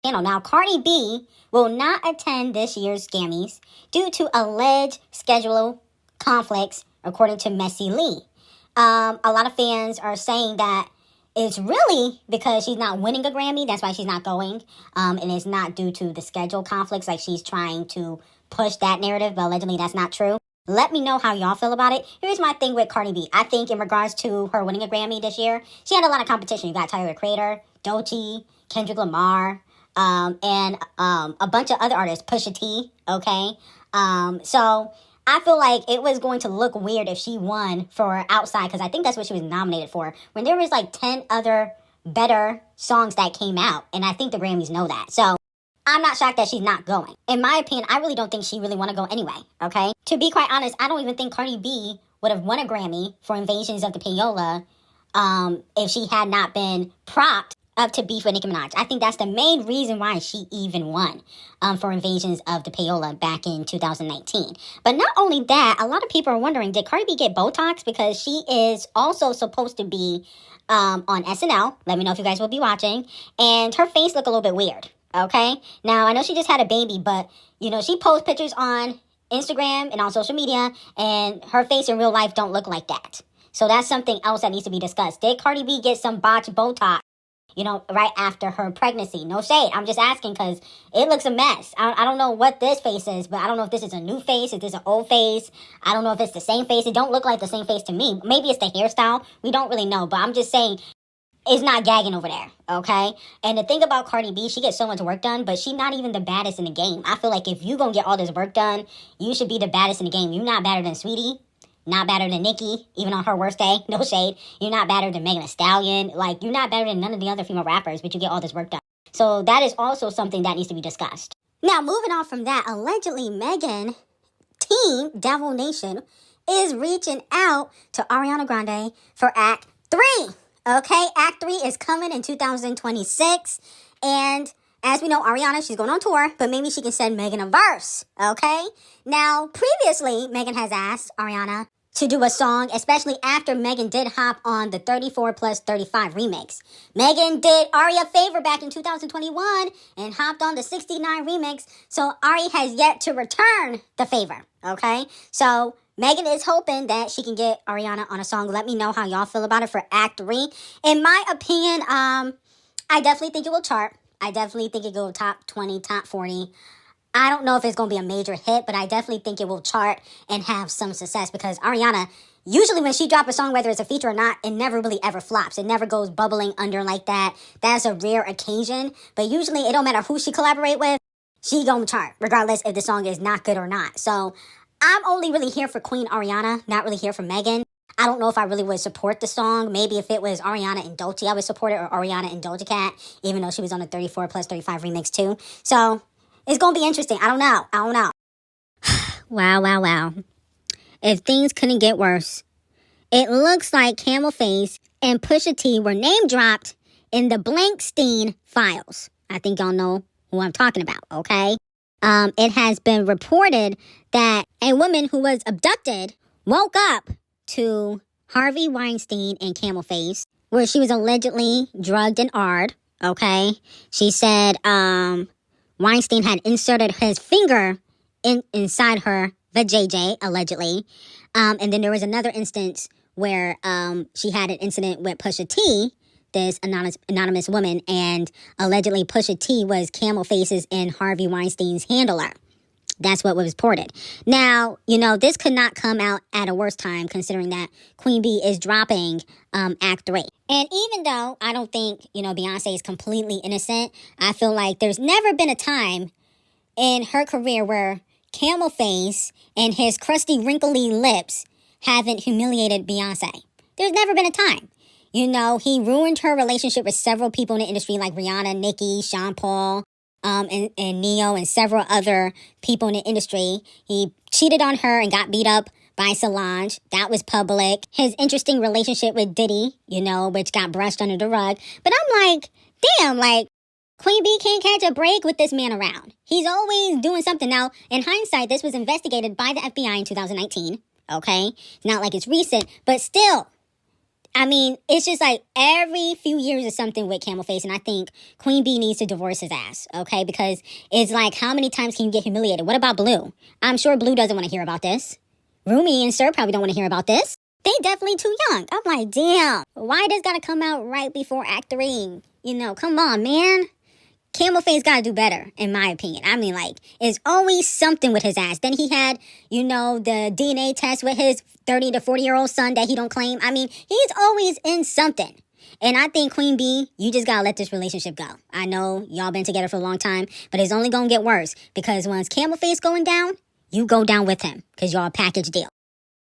channel. Now, Cardi B will not attend this year's Grammys due to alleged schedule conflicts, according to Messy Lee. A lot of fans are saying that it's really because she's not winning a Grammy. That's why she's not going. And it's not due to the schedule conflicts, like she's trying to push that narrative, but allegedly that's not true. Let me know how y'all feel about it. Here's my thing with Cardi B. I think in regards to her winning a Grammy this year, she had a lot of competition. You got Tyler, the Creator, Doechii, Kendrick Lamar, and a bunch of other artists, Pusha T, okay? So I feel like it was going to look weird if she won for Outside, because I think that's what she was nominated for, when there was like 10 other better songs that came out, and I think the Grammys know that. So I'm not shocked that she's not going. In my opinion, I really don't think she really want to go anyway, okay? To be quite honest, I don't even think Cardi B would have won a Grammy for Invasions of the Payola if she had not been propped up to beef with Nicki Minaj. I think that's the main reason why she even won for Invasions of the Payola back in 2019. But not only that, a lot of people are wondering, did Cardi B get Botox? Because she is also supposed to be on SNL. Let me know if you guys will be watching. And her face looked a little bit weird. Okay, now I know she just had a baby, but you know, she posts pictures on Instagram and on social media, and her face in real life don't look like that. So that's something else that needs to be discussed. Did Cardi B get some botched Botox, you know, right after her pregnancy? No shade. I'm just asking because it looks a mess. I don't know what this face is, but I don't know if this is a new face, if this is an old face. I don't know if it's the same face. It don't look like the same face to me. Maybe it's the hairstyle. We don't really know, but I'm just saying, it's not gagging over there, okay? And the thing about Cardi B, she gets so much work done, but she's not even the baddest in the game. I feel like if you gonna get all this work done, you should be the baddest in the game. You're not better than Sweetie, not better than Nicki, even on her worst day, no shade. You're not better than Megan Thee Stallion. Like, you're not better than none of the other female rappers, but you get all this work done. So that is also something that needs to be discussed. Now, moving on from that, allegedly Megan, Team Devil Nation, is reaching out to Ariana Grande for Act 3. Okay, Act 3 is coming in 2026, and as we know, Ariana, she's going on tour, but maybe she can send Megan a verse, okay? Now, previously, Megan has asked Ariana to do a song, especially after Megan did hop on the 34 plus 35 remix. Megan did Ari a favor back in 2021 and hopped on the 69 remix, so Ari has yet to return the favor, okay? So Megan is hoping that she can get Ariana on a song. Let me know how y'all feel about it for Act 3. In my opinion, I definitely think it will chart. I definitely think it will go top 20, top 40. I don't know if it's going to be a major hit, but I definitely think it will chart and have some success, because Ariana, usually when she drops a song, whether it's a feature or not, it never really ever flops. It never goes bubbling under like that. That's a rare occasion. But usually it don't matter who she collaborate with, she gonna chart, regardless if the song is not good or not. So I'm only really here for Queen Ariana, not really here for Megan. I don't know if I really would support the song. Maybe if it was Ariana and Doechii, I would support it, or Ariana and Doja Cat, even though she was on the 34 plus 35 remix too. So it's going to be interesting. I don't know. Wow. If things couldn't get worse, it looks like Camel Face and Pusha T were name dropped in the Blankstein files. I think y'all know who I'm talking about, okay? It has been reported that a woman who was abducted woke up to Harvey Weinstein and Camel Face, where she was allegedly drugged and ard, okay? She said Weinstein had inserted his finger inside her vajayjay, allegedly. And then there was another instance where she had an incident with Pusha T, this anonymous woman, and allegedly Pusha T was Camel Face's and Harvey Weinstein's handler. That's what was reported. Now, you know, this could not come out at a worse time, considering that Queen B is dropping Act 3. And even though I don't think, you know, Beyonce is completely innocent, I feel like there's never been a time in her career where Camel Face and his crusty, wrinkly lips haven't humiliated Beyonce. There's never been a time. You know, he ruined her relationship with several people in the industry, like Rihanna, Nicki, Sean Paul, and Neo, and several other people in the industry. He cheated on her and got beat up by Solange. That was public. His interesting relationship with Diddy, you know, which got brushed under the rug. But I'm like, damn, like, Queen B can't catch a break with this man around. He's always doing something. Now, in hindsight, this was investigated by the FBI in 2019, okay? It's not like it's recent, but still, I mean, it's just like every few years is something with Camel Face, and I think Queen Bee needs to divorce his ass, okay? Because it's like, how many times can you get humiliated? What about Blue? I'm sure Blue doesn't want to hear about this. Rumi and Sir probably don't want to hear about this. They definitely too young. I'm like, damn, why does gotta come out right before Act 3? You know, come on, man. Camel Face gotta do better, in my opinion. I mean, like, it's always something with his ass. Then he had, you know, the DNA test with his 30 to 40-year-old son that he don't claim. I mean, he's always in something. And I think, Queen Bee, you just gotta let this relationship go. I know y'all been together for a long time, but it's only gonna get worse. Because once Camel Face going down, you go down with him. Because y'all a package deal.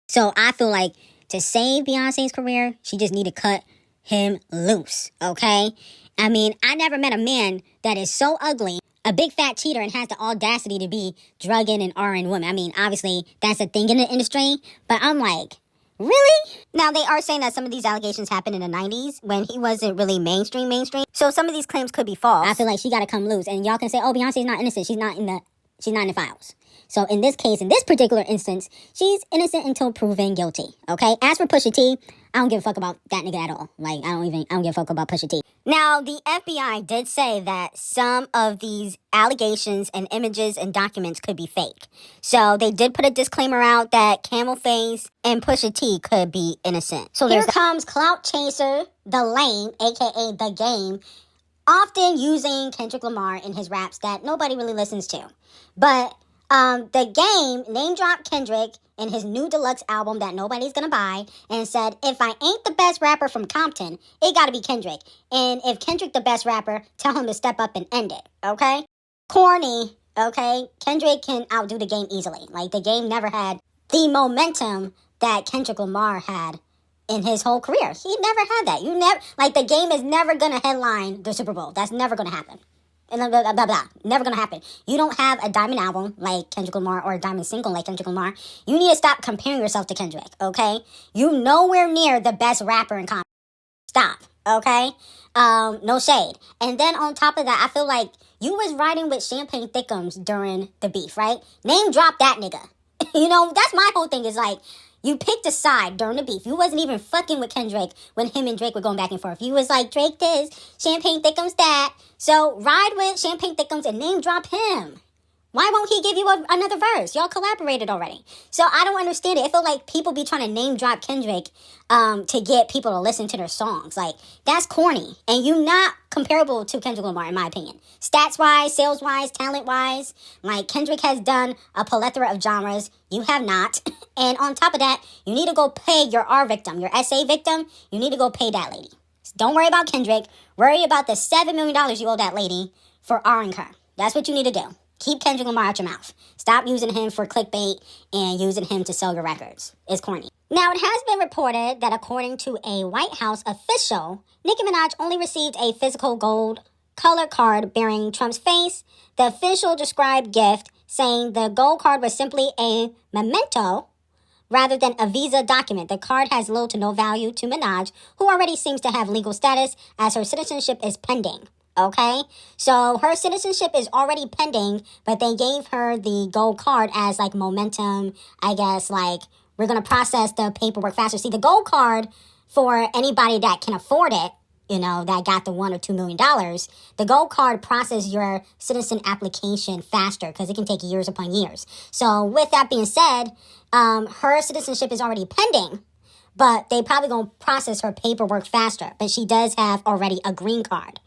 So I feel like to save Beyonce's career, she just need to cut him loose, okay? I mean, I never met a man that is so ugly, a big fat cheater, and has the audacity to be drugging and R-ing women. I mean, obviously, that's a thing in the industry, but I'm like, really? Now, they are saying that some of these allegations happened in the 90s when he wasn't really mainstream. So some of these claims could be false. I feel like she got to come loose, and y'all can say, oh, Beyonce's not innocent. She's not in the files. So in this case, in this particular instance, she's innocent until proven guilty, okay? As for Pusha T, I don't give a fuck about that nigga at all. Like, I don't give a fuck about Pusha T. Now, the FBI did say that some of these allegations and images and documents could be fake. So they did put a disclaimer out that Camel Face and Pusha T could be innocent. So here comes Clout Chaser, the lame, aka The Game, often using Kendrick Lamar in his raps that nobody really listens to. But The Game name dropped Kendrick in his new deluxe album that nobody's gonna buy and said, if I ain't the best rapper from Compton, it gotta be Kendrick. And if Kendrick the best rapper, tell him to step up and end it, okay? Corny, okay? Kendrick can outdo The Game easily. Like, The Game never had the momentum that Kendrick Lamar had in his whole career. He never had that. The Game is never gonna headline the Super Bowl. That's never gonna happen. And blah, blah, blah, blah. Never gonna happen. You don't have a diamond album like Kendrick Lamar or a diamond single like Kendrick Lamar. You need to stop comparing yourself to Kendrick, okay? You nowhere near the best rapper in Compton. Stop, okay? No shade. And then on top of that, I feel like you was riding with Champagne Thickums during the beef, right? Name drop that nigga. You know, that's my whole thing is like, you picked a side during the beef. You wasn't even fucking with Kendrick when him and Drake were going back and forth. You was like, Drake this, Champagne Thickums that. So ride with Champagne Thickums and name drop him. Why won't he give you another verse? Y'all collaborated already. So I don't understand it. I feel like people be trying to name drop Kendrick to get people to listen to their songs. Like, that's corny. And you not comparable to Kendrick Lamar, in my opinion. Stats-wise, sales-wise, talent-wise. Like, Kendrick has done a plethora of genres. You have not. And on top of that, you need to go pay your R victim, your SA victim. You need to go pay that lady. Don't worry about Kendrick. Worry about the $7 million you owe that lady for R-ing her. That's what you need to do. Keep Kendrick Lamar out your mouth. Stop using him for clickbait and using him to sell your records. It's corny. Now, it has been reported that according to a White House official, Nicki Minaj only received a physical gold colored card bearing Trump's face. The official described gift, saying the gold card was simply a memento rather than a visa document. The card has little to no value to Minaj, who already seems to have legal status as her citizenship is pending. Okay, so her citizenship is already pending, but they gave her the gold card as like momentum. I guess like we're going to process the paperwork faster. See, the gold card for anybody that can afford it, you know, that got the $1 or $2 million, the gold card processes your citizen application faster because it can take years upon years. So with that being said, her citizenship is already pending, but they probably going to process her paperwork faster. But she does have already a green card.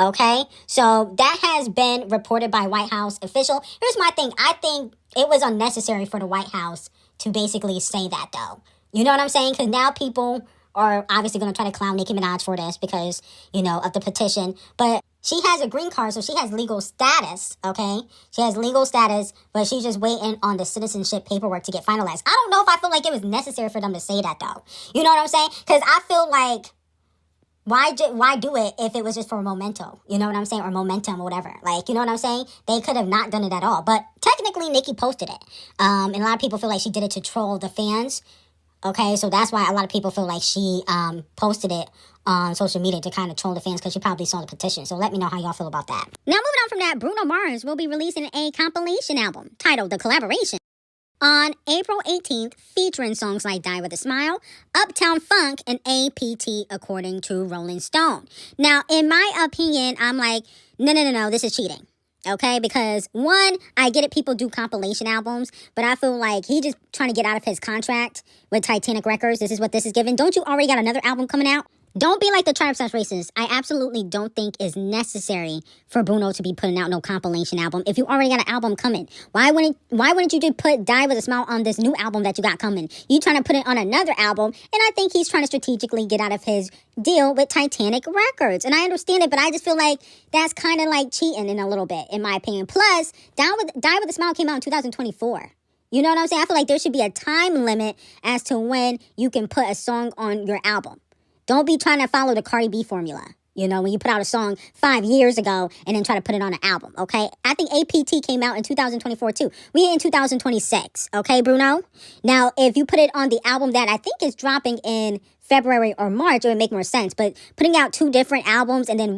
Okay, so that has been reported by White House official. Here's my thing. I think it was unnecessary for the White House to basically say that, though. You know what I'm saying? Because now people are obviously going to try to clown Nicki Minaj for this because, you know, of the petition. But she has a green card, so she has legal status, okay? She has legal status, but she's just waiting on the citizenship paperwork to get finalized. I don't know if I feel like it was necessary for them to say that, though. You know what I'm saying? Because I feel like why do it if it was just for a memento? You know what I'm saying? Or momentum or whatever. Like, you know what I'm saying? They could have not done it at all. But technically, Nicki posted it. And a lot of people feel like she did it to troll the fans. Okay, so that's why a lot of people feel like she posted it on social media to kind of troll the fans because she probably saw the petition. So let me know how y'all feel about that. Now, moving on from that, Bruno Mars will be releasing a compilation album titled The Collaboration. on April 18th, featuring songs like Die With A Smile, Uptown Funk, and APT, according to Rolling Stone. Now, in my opinion, I'm like, no, this is cheating. Okay, because one, I get it, people do compilation albums, but I feel like he just trying to get out of his contract with Titanic Records. This is what this is giving. Don't you already got another album coming out? Don't be like the Tribe Slash Racist. I absolutely don't think it's necessary for Bruno to be putting out no compilation album if you already got an album coming. Why wouldn't you just put Die With A Smile on this new album that you got coming? You trying to put it on another album, and I think he's trying to strategically get out of his deal with Titanic Records. And I understand it, but I just feel like that's kind of like cheating in a little bit, in my opinion. Plus, Die With A Smile came out in 2024. You know what I'm saying? I feel like there should be a time limit as to when you can put a song on your album. Don't be trying to follow the Cardi B formula. You know, when you put out a song 5 years ago and then try to put it on an album, okay? I think APT came out in 2024 too. We in 2026, okay, Bruno? Now, if you put it on the album that I think is dropping in February or March, it would make more sense. But putting out two different albums and then